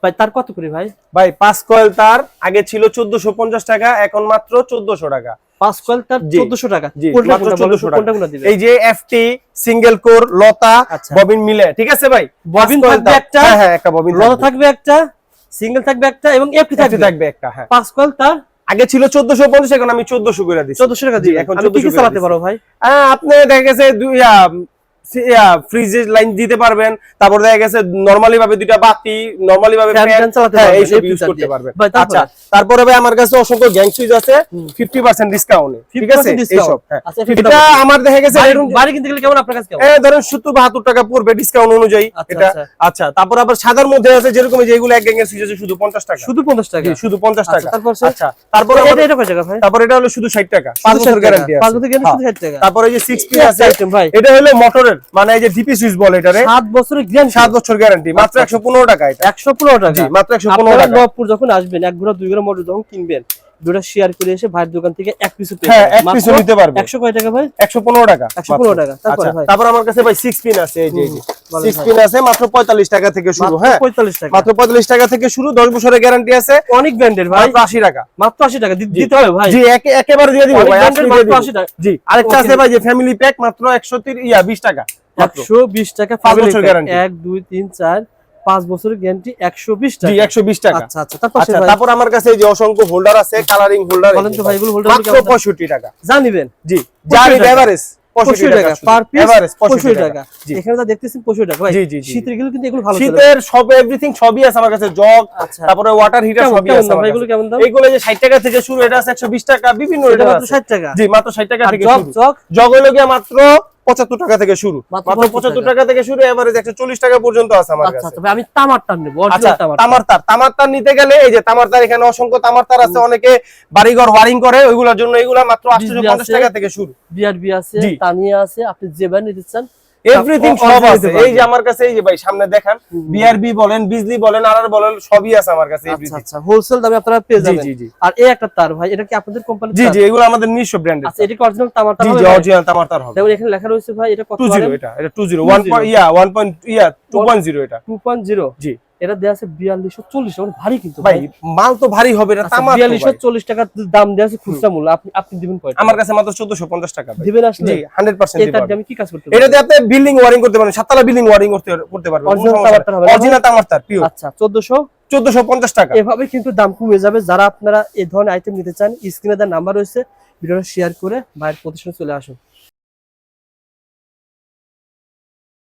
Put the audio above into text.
ভাই তার কত করে ভাই? ভাই 5 কয়েল তার আগে ছিল 1450 টাকা, এখন মাত্র 1400 টাকা। 5 কয়েল তার 1400 টাকা। কোনটা কোনটা দিবেন? এই যে এফটি সিঙ্গেল কোর লতা ববিন মিলে, ঠিক আছে ভাই? ববিন থাকবে একটা, হ্যাঁ একটা ববিন লতা থাকবে একটা, সিঙ্গেল থাকবে একটা এবং এফটি থাকবে একটা। হ্যাঁ 5 কয়েল তার আগে ছিল 1450, এখন আমি 1400 করে দিছি। 1400 টাকা দিই। এখন 1400 চালাতে পারো ভাই? আপনি দেখা গেছে ফ্রিজের লাইন দিতে পারবেন, তারপর দেখা গেছে নরমালি ভাবে দুইটা বাতি, নরমালি ভাবে ফ্যান চালাতে পারবেন, এই সব ইউজ করতে পারবেন। আচ্ছা তারপরে ভাই আমার কাছে অসংখ্য গ্যাং সুইচ আছে 50% ডিসকাউন্টে, ঠিক আছে? এই সব এটা আমার দেখা গেছে বাড়ি কিনতে গেলে কেমন আপনার কাছে কেমন? ধরেন 70-72 টাকা পড়বে ডিসকাউন্ট অনুযায়ী এটা। আচ্ছা তারপর আবার সাদার মধ্যে আছে যেরকম যে এগুলো এক গ্যাংয়ের সুইচ আছে শুধু 50 টাকা, শুধু 50 টাকা, শুধু 50 টাকা। আচ্ছা তারপর এটা কয় টাকা ভাই? তারপর এটা হলো শুধু 60 টাকা, 5 বছর গ্যারান্টি আছে, 5 বছর গ্যারান্টি শুধু 60 টাকা। তারপর এই যে 6 পিন আছে ভাই, এটা হলো মোটরের, মানে এই যে ডিপি সুইচ বলে এটারে, 7 বছরের গ্যারান্টি, 7 বছর গ্যারান্টি, মাত্র 115 টাকা। এটা 115 টাকা, জি মাত্র 115 টাকা। নবপুর যখন আসবেন, এক ঘোড়া দুই ঘোড়া মোটর যখন কিনবেন, দুটো শেয়ার করে এসে ভাইয়ের দোকান থেকে এক পিস এক পিস নিতে পারবে। 100 কয় টাকা ভাই? 115 টাকা, 115 টাকা। তারপর আমার কাছে ভাই 6 পিন আছে, এই যে 6 পিন আছে মাত্র 45 টাকা থেকে শুরু। হ্যাঁ 45 টাকা, মাত্র 45 টাকা থেকে শুরু, 10 বছরের গ্যারান্টি আছে, অনেক ব্র্যান্ডের ভাই, মাত্র 80 টাকা। মাত্র 80 টাকা দিতে হবে ভাই? জি একেবারে দিয়ে দিব ভাই, মাত্র 80 টাকা। জি আরেকটা আছে ভাই যে ফ্যামিলি প্যাক, মাত্র 120 টাকা, 120 টাকা 5 বছর গ্যারান্টি, 1 2 3 4 5 বছরের গ্যারান্টি 120 টাকা। জি 120 টাকা। আচ্ছা তারপর আমার কাছে এই যে অসংখ্য হোল্ডার আছে, কালারিং হোল্ডার, বলেন তো ভাই এগুলো হোল্ডার মাত্র 65 টাকা জানিবেন? জি জানি এভারেজ 65 টাকা পার পিস, এভারেজ 65 টাকা। এখানে যা দেখতেছেন 65 টাকা ভাই। শীতের গুলো কিন্তু এগুলো ভালো চলে, শীতের সব এভরিথিং সবই আছে আমার কাছে, জগ তারপরে ওয়াটার হিটার সবই আছে আমার কাছে। এগুলো কেমন দাম? এইগুলো যে 60 টাকা থেকে শুরু, এটা আছে 120 টাকা, বিভিন্ন রেট মাত্র 60 টাকা। জি মাত্র 60 টাকা থেকে শুরু। জগ হলো গিয়া মাত্র 75 টাকা থেকে শুরু, মাত্র 75 টাকা থেকে শুরু, এভারেজ 140 টাকা পর্যন্ত আছে আমার কাছে। আচ্ছা আমি তামার তার নেব, আচ্ছা তামার তার নিতে গেলে এই যে তামার তার, এখানে অসংখ্য তামার তার আছে, অনেকে বাড়িঘর ওয়ারিং করে, ওইগুলোর জন্য এগুলা মাত্র 850 টাকা থেকে শুরু। বিআরবি আছে, তানিয়া আছে, আপনি যে ব্র্যান্ড নিতে চান এভরিথিং সব আছে। এই যে আমার কাছে এই যে ভাই সামনে দেখান, বিআরবি বলেন, বিজলি বলেন, আরআর বলেন, সবই আছে আমার কাছে এভরিথিং। আচ্ছা হোলসেল দামে আপনারা পেয়ে যাবেন। জি আর এই একটা তার ভাই, এটা কি আপনাদের কোম্পানির? জি এগুলো আমাদের নিজস্ব ব্র্যান্ডের। আচ্ছা এটা কি অরিজিনাল তামার তার হবে? জি অরিজিনাল তামার তার হবে। দেখুন এখানে লেখা রয়েছে ভাই, এটা কত? 20 এটা 20 2.0 এটা 2.0 জি। এটা দেয়া আছে 4240 টাকা, ভারী কিন্তু ভাই মাল তো ভারী হবে, এটা তামার। 4240 টাকা দাম দেয়া আছে খুচরা মূল্য, আপনি দিবেন কয় টাকা? আমার কাছে মাত্র 1450 টাকা ভাই দিবেন আসলে? জি 100% দিবেন। এটা দিয়ে আমি কি কাজ করতে পারবো? এটাতে আপনি বিল্ডিং ওয়ারিং করতে পারেন, সাততলা বিল্ডিং ওয়ারিং করতে পারবেন, অরিজিনাল তামার তার পিওর। আচ্ছা 1450 টাকা। এভাবে কিন্তু দাম কমে যাবে। যারা আপনারা এই ধরনের আইটেম নিতে চান, স্ক্রিনে দেওয়া নাম্বার রয়েছে, ভিডিওটা শেয়ার করে ভাইয়ের প্রতিষ্ঠানে চলে আসুন।